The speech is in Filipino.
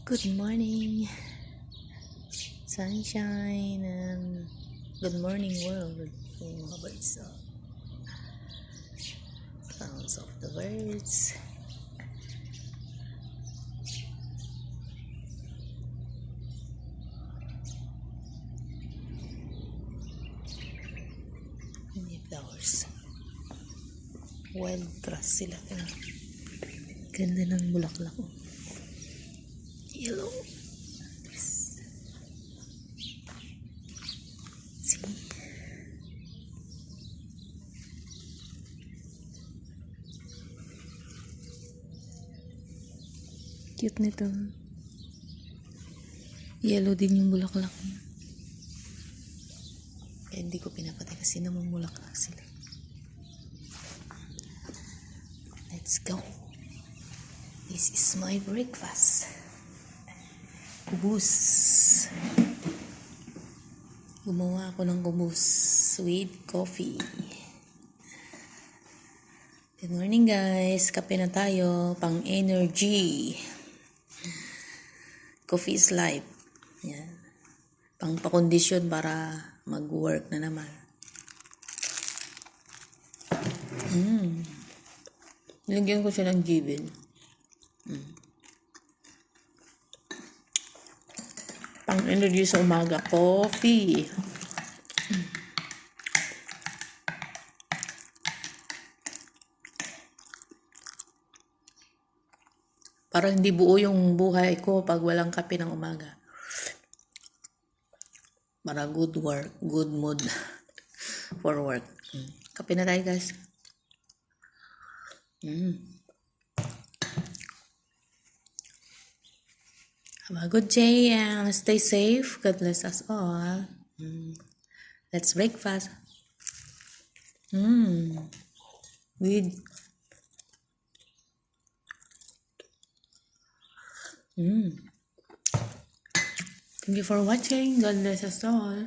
Good morning, sunshine, and good morning world. Yung mga birds, sounds of the birds. May flowers. Wild grass sila. Ganda ng bulaklak. Yellow. See? Cute nito. Yellow din yung bulaklak niya. Kaya hindi ko pinapatay kasi namumulaklak sila. Let's go. This is my breakfast. Kubus. Gumawa ako ng kubus with coffee. Good morning guys. Kape na tayo. Pang energy. Coffee is life. Yan. Pang pakondisyon para mag-work na naman. Nilagyan ko siya ng givel. Pang energy sa umaga. Coffee. Para hindi buo yung buhay ko pag walang kape ng umaga. Para good work, good mood for work. Kape na tayo guys. Have a good day and stay safe. God bless us all. Let's breakfast. With Thank you for watching. God bless us all.